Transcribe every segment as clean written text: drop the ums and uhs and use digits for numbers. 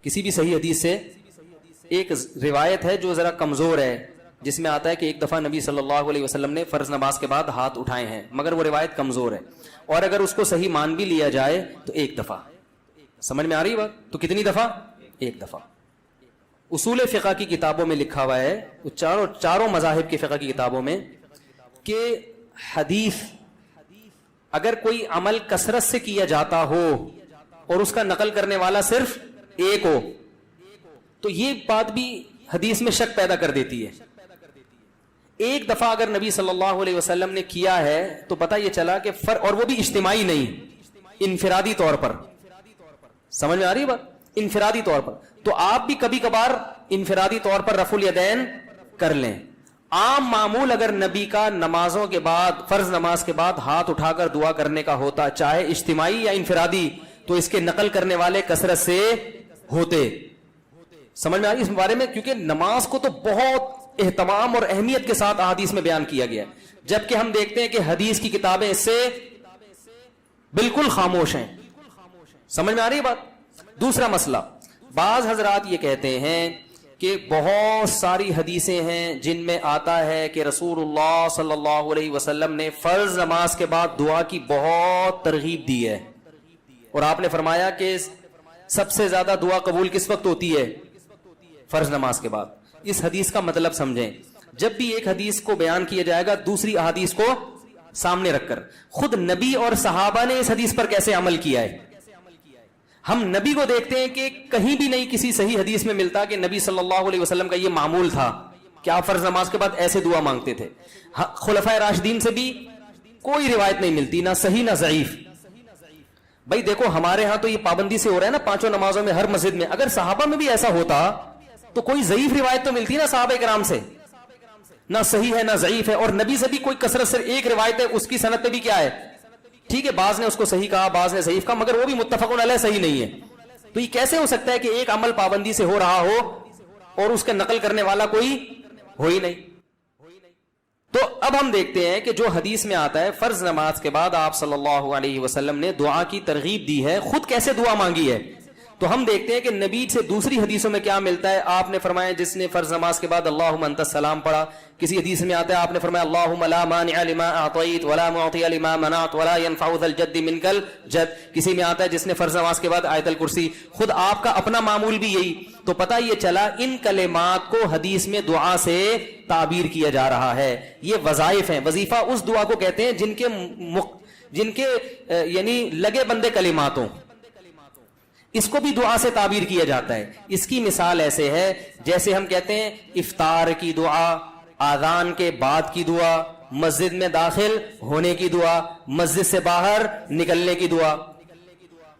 کسی بھی صحیح حدیث سے ایک روایت ہے جو ذرا کمزور ہے، جس میں آتا ہے کہ ایک دفعہ نبی صلی اللہ علیہ وسلم نے فرض نماز کے بعد ہاتھ اٹھائے ہیں، مگر وہ روایت کمزور ہے، اور اگر اس کو صحیح مان بھی لیا جائے تو ایک دفعہ. سمجھ میں آ رہی بات؟ تو کتنی دفعہ؟ ایک دفعہ. اصول فقہ کی کتابوں میں لکھا ہوا ہے، چاروں مذاہب کی فقہ کی کتابوں میں، کہ حدیث اگر کوئی عمل کثرت سے کیا جاتا ہو اور اس کا نقل کرنے والا صرف ایک ہو تو یہ بات بھی حدیث میں شک پیدا کر دیتی ہے. ایک دفعہ اگر نبی صلی اللہ علیہ وسلم نے کیا ہے تو پتہ یہ چلا کہ اور وہ بھی اجتماعی نہیں، انفرادی طور پر. سمجھ میں آ رہی ہے بات؟ انفرادی طور پر. تو آپ بھی کبھی کبھار انفرادی طور پر رفع الیدین کر لیں. عام معمول اگر نبی کا نمازوں کے بعد، فرض نماز کے بعد ہاتھ اٹھا کر دعا کرنے کا ہوتا، چاہے اجتماعی یا انفرادی، تو اس کے نقل کرنے والے کثرت سے ہوتے. سمجھ میں آ رہی اس بارے میں؟ کیونکہ نماز کو تو بہت اہتمام اور اہمیت کے ساتھ احادیث میں بیان کیا گیا ہے، جبکہ ہم دیکھتے ہیں کہ حدیث کی کتابیں اس سے بالکل خاموش ہیں. سمجھ میں آ رہی ہے بات؟ دوسرا مسئلہ، بعض حضرات یہ کہتے ہیں کہ بہت ساری حدیثیں ہیں جن میں آتا ہے کہ رسول اللہ صلی اللہ علیہ وسلم نے فرض نماز کے بعد دعا کی بہت ترغیب دی ہے، اور آپ نے فرمایا کہ سب سے زیادہ دعا قبول کس وقت ہوتی ہے؟ فرض نماز کے بعد. اس حدیث کا مطلب سمجھیں. جب بھی ایک حدیث کو بیان کیا جائے گا دوسری احادیث کو سامنے رکھ کر، خود نبی اور صحابہ نے اس حدیث پر کیسے عمل کیا ہے. ہم نبی کو دیکھتے ہیں کہ کہیں بھی نہیں کسی صحیح حدیث میں ملتا کہ نبی صلی اللہ علیہ وسلم کا یہ معمول تھا کہ آپ فرض نماز کے بعد ایسے دعا مانگتے تھے. خلفائے راشدین سے بھی کوئی روایت نہیں ملتی، نہ صحیح نہ ضعیف. بھائی دیکھو ہمارے ہاں تو یہ پابندی سے ہو رہا ہے نا پانچوں نمازوں میں ہر مسجد میں. اگر صحابہ میں بھی ایسا ہوتا تو کوئی ضعیف روایت تو ملتی نا صحابہ کرام سے، نہ صحیح ہے نہ ضعیف ہے. اور نبی سے بھی کوئی کثرت سے ایک روایت ہے، اس کی سند پہ بھی کیا ہے؟ ٹھیک ہے، بعض نے اس کو صحیح کہا، بعض نے ضعیف کہا، مگر وہ بھی متفقون علیہ صحیح نہیں ہے. تو یہ کیسے ہو سکتا ہے کہ ایک عمل پابندی سے ہو رہا ہو اور اس کا نقل کرنے والا کوئی ہو ہی نہیں؟ تو اب ہم دیکھتے ہیں کہ جو حدیث میں آتا ہے فرض نماز کے بعد آپ صلی اللہ علیہ وسلم نے دعا کی ترغیب دی ہے، خود کیسے دعا مانگی ہے. تو ہم دیکھتے ہیں کہ نبی سے دوسری حدیثوں میں کیا ملتا ہے. آپ نے فرمایا جس نے فرض نماز کے بعد اللہم انت السلام پڑھا، کسی حدیث میں آتا ہے آپ نے فرمایا اللہم لا مانع لما اعطیت ولا معطی لما منعت ولا ينفع ذا الجد منک الجد. کسی میں آتا ہے جس نے فرض نماز کے بعد آیت الکرسی. خود آپ کا اپنا معمول بھی یہی. تو پتہ یہ چلا ان کلمات کو حدیث میں دعا سے تعبیر کیا جا رہا ہے. یہ وظائف ہیں. وظیفہ اس دعا کو کہتے ہیں جن کے یعنی لگے بندے کلمات ہوں، اس کو بھی دعا سے تعبیر کیا جاتا ہے. اس کی مثال ایسے ہے جیسے ہم کہتے ہیں افطار کی دعا، آذان کے بعد کی دعا، مسجد میں داخل ہونے کی دعا، مسجد سے باہر نکلنے کی دعا.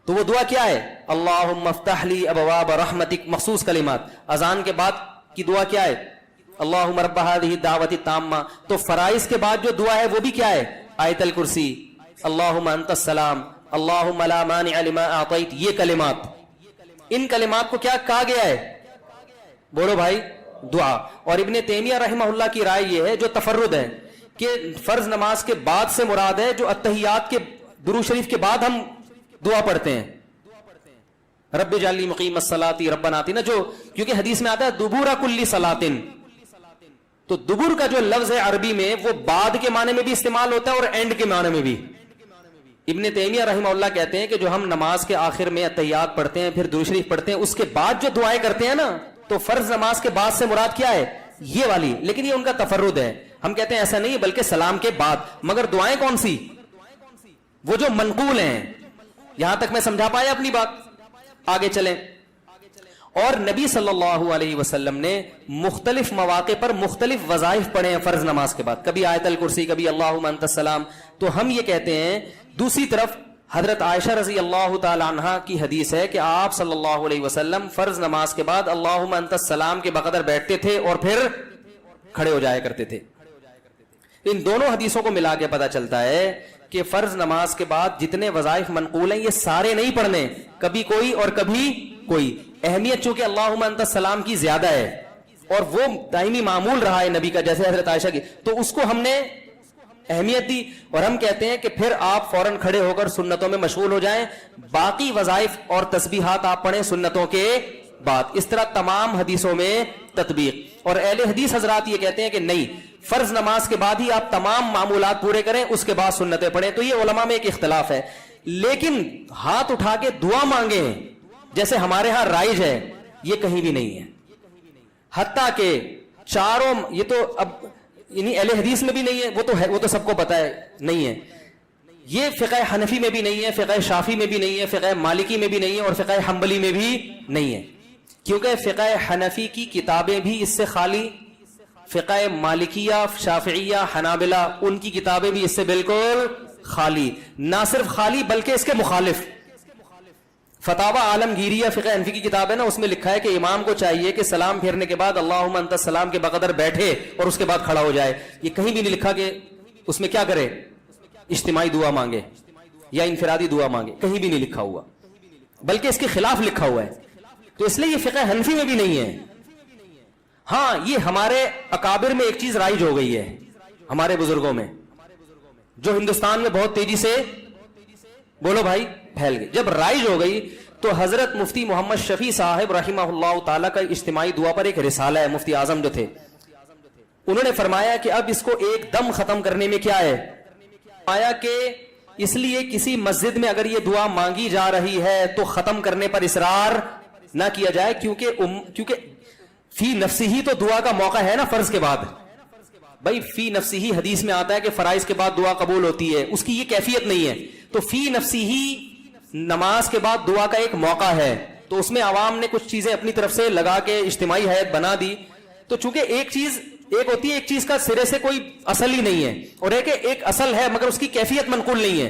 تو وہ دعا کیا ہے؟ اللہم افتح لی ابواب رحمتک، مخصوص کلمات. اذان کے بعد کی دعا کیا ہے؟ اللہم رب ہذہ الدعوۃ التامہ. تو فرائض کے بعد جو دعا ہے وہ بھی کیا ہے؟ آیت الکرسی، اللہم انت السلام، اللہم لا مانع لما اعطیت. یہ کلمات، ان کلمات کو کیا کہا گیا ہے؟ بولو بھائی، دعا. اور ابن تیمیہ رحمہ اللہ کی رائے یہ ہے جو تفرد ہے کہ فرض نماز کے بعد سے مراد ہے جو اتحیات کے درود شریف کے بعد ہم دعا پڑھتے ہیں، رب اجعلنی مقیم الصلاۃ ربنا آتنا، جو کیونکہ حدیث میں آتا ہے دبور کل صلاۃ. تو دبر کا جو لفظ ہے عربی میں وہ بعد کے معنی میں بھی استعمال ہوتا ہے اور اینڈ کے معنی میں بھی. ابن تیمیہ رحمہ اللہ کہتے ہیں کہ جو ہم نماز کے آخر میں اتحیات پڑھتے ہیں، پھر درود شریف پڑھتے ہیں، اس کے بعد جو دعائیں کرتے ہیں نا، تو فرض نماز کے بعد سے مراد کیا ہے؟ یہ والی. لیکن یہ ان کا تفرد ہے. ہم کہتے ہیں ایسا نہیں بلکہ سلام کے بعد. مگر دعائیں کون سی؟ وہ جو منقول ہیں. یہاں تک میں سمجھا پایا اپنی بات؟ آگے چلیں. اور نبی صلی اللہ علیہ وسلم نے مختلف مواقع پر مختلف وظائف پڑھے ہیں فرض نماز کے بعد. کبھی آیت الکرسی، کبھی اللہم انت السلام. تو ہم یہ کہتے ہیں دوسری طرف حضرت عائشہ رضی اللہ تعالی عنہا کی حدیث ہے کہ آپ صلی اللہ علیہ وسلم فرض نماز کے بعد اللہم انت السلام کے بقدر بیٹھتے تھے اور پھر کھڑے ہو جایا کرتے تھے. ان دونوں حدیثوں کو ملا کے پتہ چلتا ہے کہ فرض نماز کے بعد جتنے وظائف منقول ہیں یہ سارے نہیں پڑھنے، کبھی کوئی اور کبھی کوئی. اہمیت چونکہ اللہم انت السلام کی زیادہ ہے اور وہ دائمی معمول رہا ہے نبی کا، جیسے حضرت عائشہ کی، تو اس کو ہم نے اہمیت دی. اور ہم کہتے ہیں کہ پھر آپ فوراً کھڑے ہو کر سنتوں میں مشغول ہو جائیں. باقی وظائف اور تسبیحات آپ پڑھیں سنتوں کے بات. اس طرح تمام حدیثوں میں تطبیق. اور اہل حدیث حضرات یہ کہتے ہیں کہ نہیں, فرض نماز کے بعد ہی آپ تمام معمولات پورے کریں, اس کے بعد سنتیں پڑھیں. تو یہ علماء میں ایک اختلاف ہے. لیکن ہاتھ اٹھا کے دعا مانگیں جیسے ہمارے ہاں رائج ہے, یہ کہیں بھی نہیں ہے. حتیٰ کہ چاروں, یہ تو اب یعنی اہل حدیث میں بھی نہیں ہے, وہ تو سب کو پتا ہے نہیں ہے. یہ فقہ حنفی میں بھی نہیں ہے, فقہ شافی میں بھی نہیں ہے, فقہ مالکی میں بھی نہیں ہے, اور فقہ حنبلی میں بھی نہیں ہے. کیونکہ فقہ حنفی کی کتابیں بھی اس سے خالی, فقہ مالکیہ, شافعیہ, حنابلہ, ان کی کتابیں بھی اس سے بالکل خالی. نہ صرف خالی بلکہ اس کے مخالف. فتاوی عالمگیریہ فقہ حنفی کی کتاب ہے نا, اس میں لکھا ہے کہ امام کو چاہیے کہ سلام پھیرنے کے بعد اللہم انت السلام کے بقدر بیٹھے اور اس کے بعد کھڑا ہو جائے. یہ کہیں بھی نہیں لکھا کہ اس میں کیا کرے, اجتماعی دعا مانگے یا انفرادی دعا مانگے, کہیں بھی نہیں لکھا ہوا, بلکہ اس کے خلاف لکھا ہوا ہے. تو اس لیے یہ فقہ حنفی میں بھی نہیں ہے. ہاں یہ ہمارے اکابر میں ایک چیز رائج ہو گئی ہے, ہمارے بزرگوں میں, جو ہندوستان میں بہت تیزی سے, بولو بھائی, پھیل گئی. جب رائج ہو گئی تو حضرت مفتی محمد شفیع صاحب رحمہ اللہ تعالیٰ کا اجتماعی دعا پر ایک رسالہ ہے, مفتی اعظم جو تھے, انہوں نے فرمایا کہ اب اس کو ایک دم ختم کرنے میں کیا ہے, آیا کہ اس لیے کسی مسجد میں اگر یہ دعا مانگی جا رہی ہے تو ختم کرنے پر اصرار نہ کیا جائے, کیونکہ فی نفسی ہی تو دعا کا موقع ہے نا فرض کے بعد. بھائی فی نفسی ہی حدیث میں آتا ہے کہ فرائض کے بعد دعا قبول ہوتی ہے, اس کی یہ کیفیت نہیں ہے. تو فی نفسی ہی نماز کے بعد دعا کا ایک موقع ہے, تو اس میں عوام نے کچھ چیزیں اپنی طرف سے لگا کے اجتماعی ہیئت بنا دی. تو چونکہ ایک ہوتی ہے, ایک چیز کا سرے سے کوئی اصل ہی نہیں ہے, اور ایک اصل ہے مگر اس کی کیفیت منقول نہیں ہے,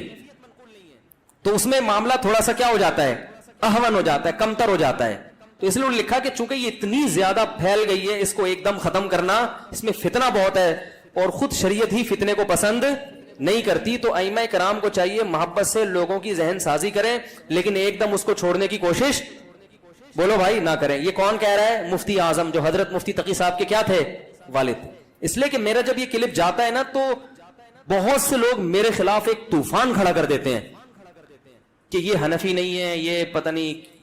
تو اس میں معاملہ تھوڑا سا کیا ہو جاتا ہے, اہون ہو جاتا ہے, کمتر ہو جاتا ہے. تو اس لیے انہوں نے لکھا کہ چونکہ یہ اتنی زیادہ پھیل گئی ہے, اس کو ایک دم ختم کرنا, اس میں فتنہ بہت ہے, اور خود شریعت ہی فتنے کو پسند نہیں کرتی. تو ائمہ کرام کو چاہیے محبت سے لوگوں کی ذہن سازی کریں, لیکن ایک دم اس کو چھوڑنے کی کوشش, بولو بھائی, نہ کریں. یہ کون کہہ رہا ہے, مفتی اعظم, جو حضرت مفتی تقی صاحب کے کیا تھے, والد. اس لیے کہ میرا جب یہ کلپ جاتا ہے نا تو بہت سے لوگ میرے خلاف ایک طوفان کھڑا کر دیتے ہیں کہ یہ حنفی نہیں ہے, یہ پتہ نہیں,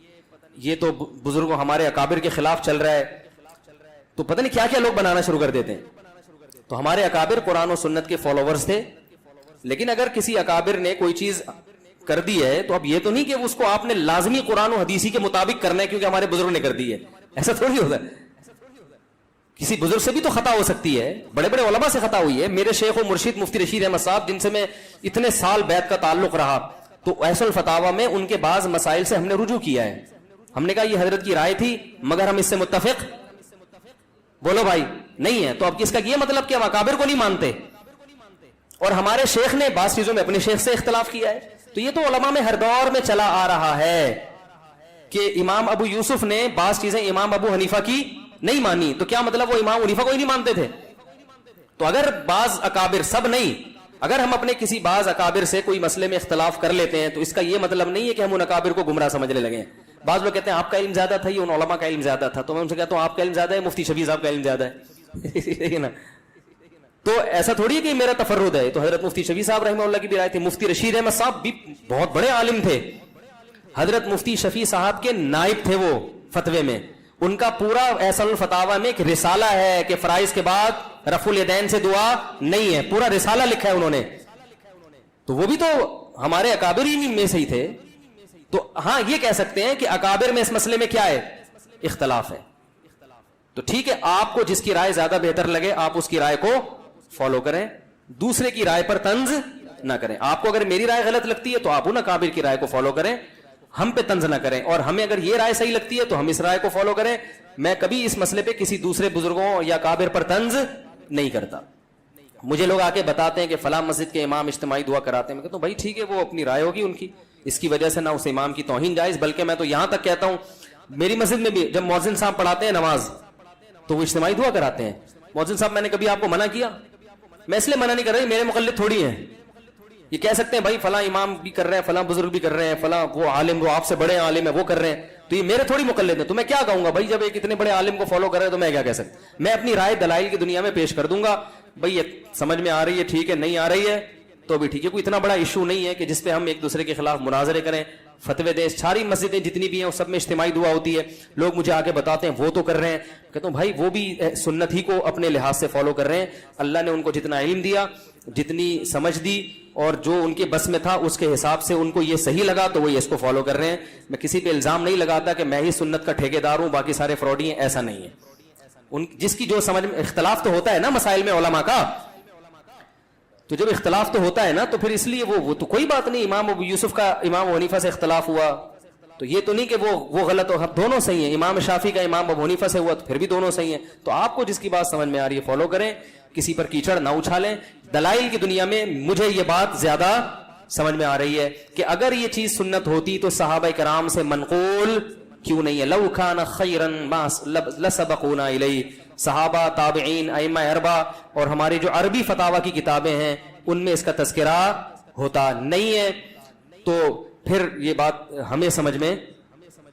یہ تو بزرگوں ہمارے اکابر کے خلاف چل رہا ہے, تو پتہ نہیں کیا کیا لوگ بنانا شروع کر دیتے ہیں. تو ہمارے اکابر قرآن و سنت کے فالوورز تھے, لیکن اگر کسی اکابر نے کوئی چیز کر دی ہے تو اب یہ تو نہیں کہ اس کو آپ نے لازمی قرآن و حدیثی کے مطابق کرنا ہے کیونکہ ہمارے بزرگ نے کر دی ہے. ایسا تھوڑی ہوتا ہے. کسی بزرگ سے بھی تو خطا ہو سکتی ہے, بڑے بڑے علماء سے خطا ہوئی ہے. میرے شیخ و مرشد مفتی رشید احمد صاحب, جن سے میں اتنے سال بیعت کا تعلق رہا, تو ایسا الفتاوی میں ان کے بعض مسائل سے ہم نے رجوع کیا ہے. ہم نے کہا یہ حضرت کی رائے تھی مگر ہم اس سے متفق, بولو بھائی, نہیں ہے. تو اب اس کا یہ مطلب کہ ہم اکابر کو نہیں مانتے, اور ہمارے شیخ نے بعض چیزوں میں اپنے شیخ سے اختلاف کیا ہے. تو یہ تو علماء میں ہر دور میں چلا آ رہا ہے کہ امام ابو یوسف نے بعض چیزیں امام ابو حنیفہ کی نہیں مانی, تو کیا مطلب وہ امام حنیفہ کو ہی نہیں مانتے تھے. تو اگر بعض اکابر, سب نہیں, اگر ہم اپنے کسی بعض اکابر سے کوئی مسئلے میں اختلاف کر لیتے ہیں تو اس کا یہ مطلب نہیں ہے کہ ہم ان اکابر کو گمراہ سمجھنے لگے ہیں. بعض لوگ کہتے ہیں آپ کا علم زیادہ تھا, یہ ان علماء کا علم زیادہ تھا. تو میں ان سے کہتا ہوں آپ کا علم زیادہ ہے, مفتی شفیع صاحب کا علم زیادہ ہے نا. تو ایسا تھوڑی ہے کہ میرا تفرد ہے. تو حضرت مفتی شفیع صاحب رحمہ اللہ کی بھی رائے تھی. مفتی رشید احمد صاحب بھی بہت بڑے عالم تھے, حضرت مفتی شفیع صاحب کے نائب تھے وہ فتوے میں. ان کا پورا احسن الفتاوی میں ایک رسالہ ہے کہ فرائض کے بعد رفع الیدین سے دعا نہیں ہے, پورا رسالہ لکھا ہے انہوں نے. تو وہ بھی تو ہمارے اکابر ہی میں سے ہی تھے. تو ہاں یہ کہہ سکتے ہیں کہ اکابر میں اس مسئلے میں کیا ہے, اختلاف ہے. تو ٹھیک ہے, آپ کو جس کی رائے زیادہ بہتر لگے آپ اس کی رائے کو فالو کریں, دوسرے کی رائے پر طنز نہ کریں. آپ کو اگر میری رائے غلط لگتی ہے تو آپ ان اکابر کی رائے کو فالو کریں, ہم پہ طنز نہ کریں. اور ہمیں اگر یہ رائے صحیح لگتی ہے تو ہم اس رائے کو فالو کریں. میں کبھی اس مسئلے پہ کسی دوسرے بزرگوں یا اکابر پر طنز نہیں کرتا. مجھے لوگ آ کے بتاتے ہیں کہ فلاں مسجد کے امام اجتماعی دعا کراتے ہیں, میں کہتا ہوں بھائی ٹھیک ہے, وہ اپنی رائے ہوگی ان کی, اس کی وجہ سے نہ اس امام کی توہین جائز. بلکہ میں تو یہاں تک کہتا ہوں, میری مسجد میں بھی جب مؤذن صاحب پڑھاتے ہیں نماز تو وہ اجتماعی دعا کراتے ہیں. مؤذن صاحب میں نے کبھی آپ کو منع کیا؟ میں اس لیے منع نہیں کر رہا, میرے مقلد تھوڑی ہیں. یہ کہہ سکتے ہیں بھائی فلاں امام بھی کر رہے ہیں, فلاں بزرگ بھی کر رہے ہیں, فلاں وہ عالم, وہ آپ سے بڑے عالم ہے, وہ کر رہے ہیں, تو یہ میرے تھوڑی مقلد ہیں. تو میں کیا کہوں گا بھائی, جب ایک اتنے بڑے عالم کو فالو کر رہے ہیں تو میں کیا کہہ سکتا. میں اپنی رائے دلائل کی دنیا میں پیش کر دوں گا, بھائی یہ سمجھ میں آ رہی ہے ٹھیک ہے, نہیں آ رہی ہے تو بھی ٹھیک ہے. کوئی اتنا بڑا ایشو نہیں ہے کہ جس پہ ہم ایک دوسرے کے خلاف مناظرے کریں. فتوے دیں. ساری مسجدیں جتنی بھی ہیں سب میں اجتماعی دعا ہوتی ہے. لوگ مجھے آ کے بتاتے ہیں وہ تو کر رہے ہیں. کہتا ہوں بھائی وہ بھی سنت ہی کو اپنے لحاظ سے فالو کر رہے ہیں. اللہ نے ان کو جتنا علم دیا, جتنی سمجھ دی, اور جو ان کے بس میں تھا اس کے حساب سے ان کو یہ صحیح لگا تو وہ اس کو فالو کر رہے ہیں. میں کسی پہ الزام نہیں لگاتا کہ میں ہی سنت کا ٹھیکیدار ہوں, باقی سارے فراڈی ہیں, ایسا نہیں ہے. جس کی جو سمجھ میں, اختلاف تو ہوتا ہے نا مسائل میں علماء کا, تو جب اختلاف تو ہوتا ہے نا تو پھر اس لیے وہ تو کوئی بات نہیں. امام ابو یوسف کا امام ابو حنیفہ سے اختلاف ہوا تو یہ تو نہیں کہ وہ غلط ہو, دونوں صحیح ہیں. امام شافعی کا امام ابو حنیفہ سے ہوا تو پھر بھی دونوں صحیح ہیں. تو آپ کو جس کی بات سمجھ میں آ رہی ہے فالو کریں, کسی پر کیچڑ نہ اچھالیں. دلائل کی دنیا میں مجھے یہ بات زیادہ سمجھ میں آ رہی ہے کہ اگر یہ چیز سنت ہوتی تو صحابہ کرام سے منقول کیوں نہیں ہے. لو کان خیرا لسبقونا الیہ. صحابہ, تابعین, ائمہ اربعہ اور ہماری جو عربی فتاوی کی کتابیں ہیں ان میں اس کا تذکرہ ہوتا نہیں ہے. تو پھر یہ بات ہمیں سمجھ میں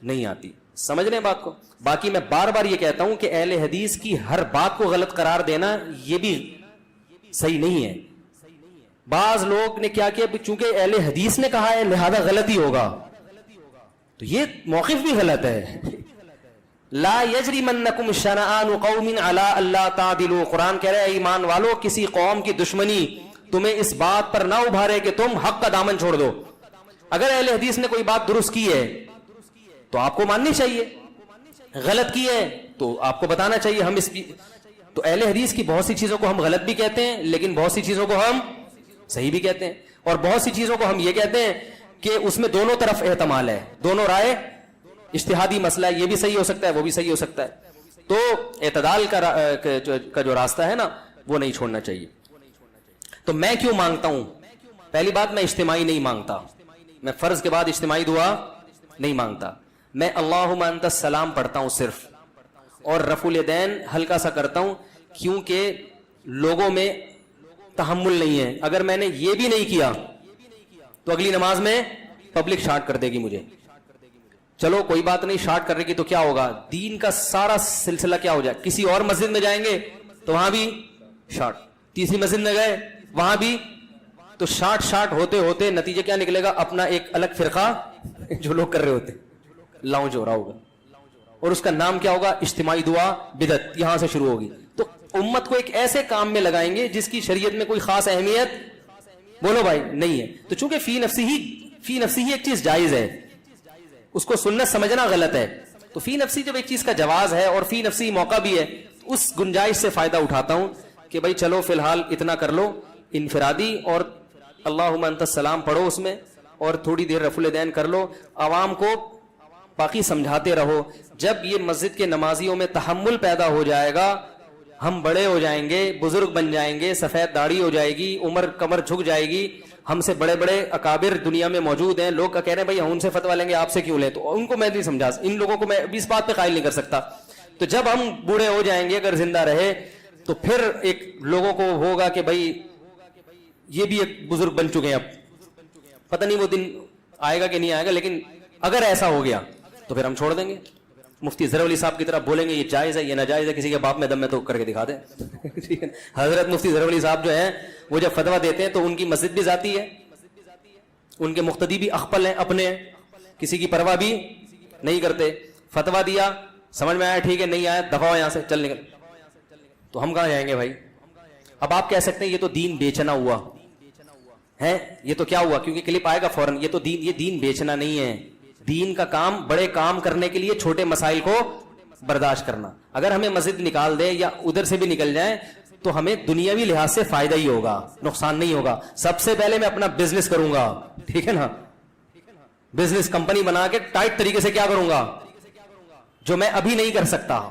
نہیں آتی. سمجھ رہے ہیں بات کو. باقی میں بار بار یہ کہتا ہوں کہ اہل حدیث کی ہر بات کو غلط قرار دینا یہ بھی صحیح نہیں ہے. بعض لوگ نے کیا کیا, چونکہ اہل حدیث نے کہا ہے لہذا غلط ہی ہوگا, تو یہ موقف بھی غلط ہے. لا یجرمنکم شنآن قوم علی الا تعدلوا. قرآن کہہ رہا ہے ایمان والو کسی قوم کی دشمنی تمہیں اس بات پر نہ ابھارے کہ تم حق کا دامن چھوڑ دو. اگر اہل حدیث نے کوئی بات درست کی ہے تو آپ کو ماننی چاہیے, غلط کی ہے تو آپ کو بتانا چاہیے. ہم اس تو اہل حدیث کی بہت سی چیزوں کو ہم غلط بھی کہتے ہیں, لیکن بہت سی چیزوں کو ہم صحیح بھی کہتے ہیں, اور بہت سی چیزوں کو ہم یہ کہتے ہیں کہ اس میں دونوں طرف احتمال ہے, دونوں رائے, اجتہادی مسئلہ ہے, یہ بھی صحیح ہو سکتا ہے وہ بھی صحیح ہو سکتا ہے. تو اعتدال کا جو راستہ ہے نا وہ نہیں چھوڑنا چاہیے. تو میں کیوں مانگتا ہوں؟ پہلی بات, میں اجتماعی نہیں مانگتا, میں فرض کے بعد اجتماعی دعا نہیں مانگتا. میں اللہم انت السلام پڑھتا ہوں صرف, اور رفع الیدین ہلکا سا کرتا ہوں کیونکہ لوگوں میں تحمل نہیں ہے. اگر میں نے یہ بھی نہیں کیا تو اگلی نماز میں پبلک شارٹ کر دے گی مجھے. چلو کوئی بات نہیں, شارٹ کرنے کی تو کیا ہوگا, دین کا سارا سلسلہ کیا ہو جائے. کسی اور مسجد میں جائیں گے تو وہاں بھی شارٹ, تیسری مسجد میں گئے وہاں بھی, تو شارٹ ہوتے ہوتے نتیجہ کیا نکلے گا, اپنا ایک الگ فرقہ جو لوگ کر رہے ہوتے لانچ ہو رہا ہوگا, اور اس کا نام کیا ہوگا, اجتماعی دعا بدعت, یہاں سے شروع ہوگی. تو امت کو ایک ایسے کام میں لگائیں گے جس کی شریعت میں کوئی خاص اہمیت, بولو بھائی, نہیں ہے. تو چونکہ فی نفسی ہی ایک چیز جائز ہے, اس کو سنت سمجھنا غلط ہے. تو فی نفسی جب ایک چیز کا جواز ہے اور فی نفسی موقع بھی ہے, اس گنجائش سے فائدہ اٹھاتا ہوں کہ بھائی چلو فی الحال اتنا کر لو انفرادی, اور اللہم انت السلام پڑھو اس میں, اور تھوڑی دیر رفع الیدین کر لو. عوام کو باقی سمجھاتے رہو. جب یہ مسجد کے نمازیوں میں تحمل پیدا ہو جائے گا, ہم بڑے ہو جائیں گے, بزرگ بن جائیں گے, سفید داڑھی ہو جائے گی, عمر کمر جھک جائے گی, ہم سے بڑے بڑے اکابر دنیا میں موجود ہیں, لوگ کہہ رہے ہیں بھائی ہم ان سے فتویٰ لیں گے آپ سے کیوں لیں, تو ان کو میں نہیں سمجھا, ان لوگوں کو میں اس بات پہ قائل نہیں کر سکتا. تو جب ہم بوڑھے ہو جائیں گے اگر زندہ رہے تو پھر ایک لوگوں کو ہوگا کہ بھائی یہ بھی ایک بزرگ بن چکے ہیں, اب پتہ نہیں وہ دن آئے گا کہ نہیں آئے گا, لیکن اگر ایسا ہو گیا تو پھر ہم چھوڑ دیں گے. مفتی ظفر علی صاحب کی طرف بولیں گے یہ جائز ہے یہ ناجائز ہے, کسی کے باپ میں دم میں تو کر کے دکھا دیں. حضرت مفتی ظفر علی صاحب جو ہیں وہ جب فتویٰ دیتے ہیں تو ان کی مسجد بھی ذاتی ہے, ان کے مقتدی بھی اخپل ہیں اپنے, کسی کی پرواہ بھی نہیں کرتے. فتویٰ دیا, سمجھ میں آیا ٹھیک ہے, نہیں آیا دفعہ یہاں سے چل نکل. تو ہم کہاں جائیں گے بھائی؟ اب آپ کہہ سکتے ہیں یہ تو دین بیچنا ہوا ہے, یہ تو کیا ہوا, کیونکہ کلپ آئے گا فوراً, یہ دین بیچنا نہیں ہے. دین کا کام بڑے کام کرنے کے لیے چھوٹے مسائل کو برداشت کرنا. اگر ہمیں مسجد نکال دے یا ادھر سے بھی نکل جائیں تو ہمیں دنیاوی لحاظ سے فائدہ ہی ہوگا, نقصان نہیں ہوگا. سب سے پہلے میں اپنا بزنس کروں گا, ٹھیک ہے نا, بزنس کمپنی بنا کے ٹائٹ طریقے سے کیا کروں گا جو میں ابھی نہیں کر سکتا,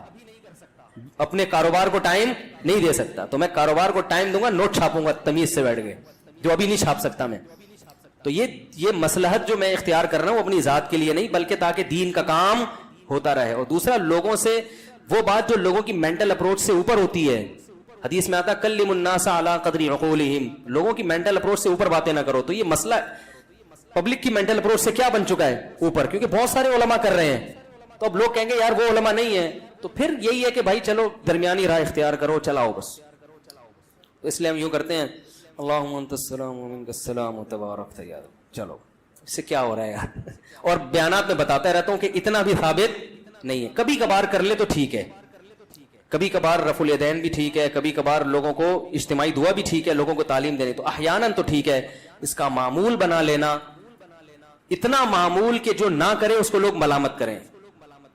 اپنے کاروبار کو ٹائم نہیں دے سکتا, تو میں کاروبار کو ٹائم دوں گا, نوٹ چھاپوں گا تمیز سے بیٹھ کے, جو ابھی نہیں چھاپ سکتا میں. تو یہ مصلحت جو میں اختیار کر رہا ہوں اپنی ذات کے لیے نہیں, بلکہ تاکہ دین کا کام ہوتا رہے. اور دوسرا, لوگوں سے وہ بات جو لوگوں کی مینٹل اپروچ سے اوپر ہوتی ہے, حدیث میں آتا کلم الناس علی قدر عقولہم, لوگوں کی مینٹل اپروچ سے اوپر باتیں نہ کرو. تو یہ مسئلہ پبلک کی مینٹل اپروچ سے کیا بن چکا ہے اوپر, کیونکہ بہت سارے علماء کر رہے ہیں, تو اب لوگ کہیں گے یار وہ علماء نہیں ہے, تو پھر یہی ہے کہ بھائی چلو درمیانی راہ اختیار کرو, چلاؤ بس. تو اس لیے ہم یوں کرتے ہیں اللہم انت السلام و منک السلام و تبارک یا, چلو اس سے کیا ہو رہا ہے یار. اور بیانات میں بتاتا رہتا ہوں کہ اتنا بھی ثابت نہیں ہے. کبھی کبھار کر لے تو ٹھیک ہے, کبھی کبھار رفع الیدین بھی ٹھیک ہے, کبھی کبھار لوگوں کو اجتماعی دعا بھی ٹھیک ہے, لوگوں کو تعلیم دینے تو احیاناً تو ٹھیک ہے. اس کا معمول بنا لینا, اتنا معمول کہ جو نہ کرے اس کو لوگ ملامت کریں.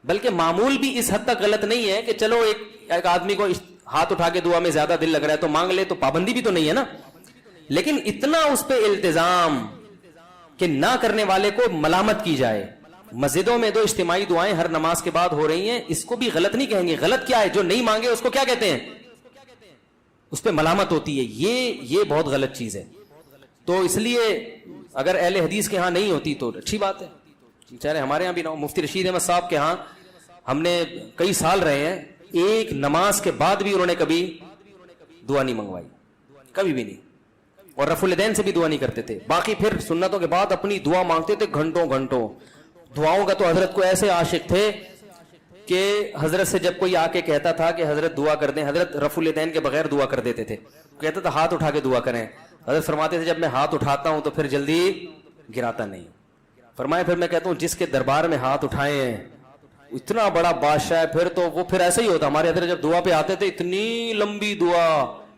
بلکہ معمول بھی اس حد تک غلط نہیں ہے کہ چلو ایک آدمی کو ہاتھ اٹھا کے دعا میں زیادہ دل لگ رہا ہے تو مانگ لے, تو پابندی بھی تو نہیں ہے نا. لیکن اتنا اس پہ التزام کہ نہ کرنے والے کو ملامت کی جائے. مسجدوں میں 2 اجتماعی دعائیں ہر نماز کے بعد ہو رہی ہیں, اس کو بھی غلط نہیں کہیں گے. غلط کیا ہے؟ جو نہیں مانگے اس کو کیا کہتے ہیں؟ اس پہ ملامت ہوتی ہے. یہ بہت غلط چیز ہے. تو اس لیے اگر اہل حدیث کے ہاں نہیں ہوتی تو اچھی بات ہے, چاہے ہمارے ہاں بھی نہ ہو. مفتی رشید احمد صاحب کے ہاں ہم نے کئی سال رہے ہیں, ایک نماز کے بعد بھی انہوں نے کبھی دعا نہیں منگوائی, کبھی بھی نہیں. اور رفع الیدین سے بھی دعا نہیں کرتے تھے. باقی پھر سنتوں کے بعد اپنی دعا مانگتے تھے گھنٹوں گھنٹوں. دعاؤں کا تو حضرت کو ایسے عاشق تھے کہ حضرت سے جب کوئی آ کے کہتا تھا کہ حضرت دعا کر دیں, حضرت رفع الیدین کے بغیر دعا کر دیتے تھے. کہتا تھا ہاتھ اٹھا کے دعا کریں. حضرت فرماتے تھے جب میں ہاتھ اٹھاتا ہوں تو پھر جلدی گراتا نہیں. فرمایا پھر میں کہتا ہوں جس کے دربار میں ہاتھ اٹھائے ہیں اتنا بڑا بادشاہ ہے, پھر تو وہ پھر ایسا ہی ہوتا. ہمارے حضرت جب دعا پہ آتے تھے اتنی لمبی دعا.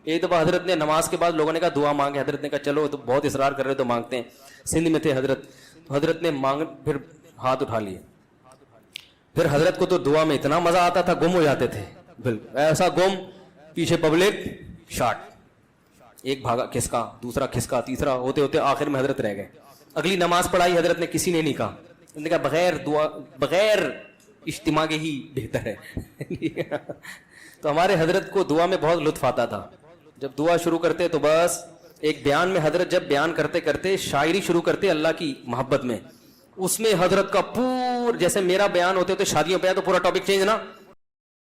ایک دفعہ حضرت نے نماز کے بعد لوگوں نے کہا دعا مانگے. حضرت نے کہا چلو تو بہت اصرار کر رہے تو مانگتے ہیں. سندھ میں تھے حضرت, حضرت نے پھر ہاتھ اٹھا لیے. پھر حضرت کو تو دعا میں اتنا مزہ آتا تھا, گم ہو جاتے تھے بالکل ایسا گم, پیچھے پبلک شاٹ, ایک بھاگا کھسکا, دوسرا کھسکا, تیسرا, ہوتے ہوتے آخر میں حضرت رہ گئے. اگلی نماز پڑھائی حضرت نے, کسی نے نہیں کہا. انہوں نے کہا بغیر دعا بغیر اجتماع کے ہی بہتر ہے. تو ہمارے حضرت کو دعا میں بہت لطف آتا تھا. جب دعا شروع کرتے تو بس ایک بیان میں حضرت جب بیان کرتے کرتے شاعری شروع کرتے اللہ کی محبت میں, اس میں حضرت کا جیسے میرا بیان ہوتے ہوتے شادیوں پہ ہے تو پورا ٹاپک چینج نا,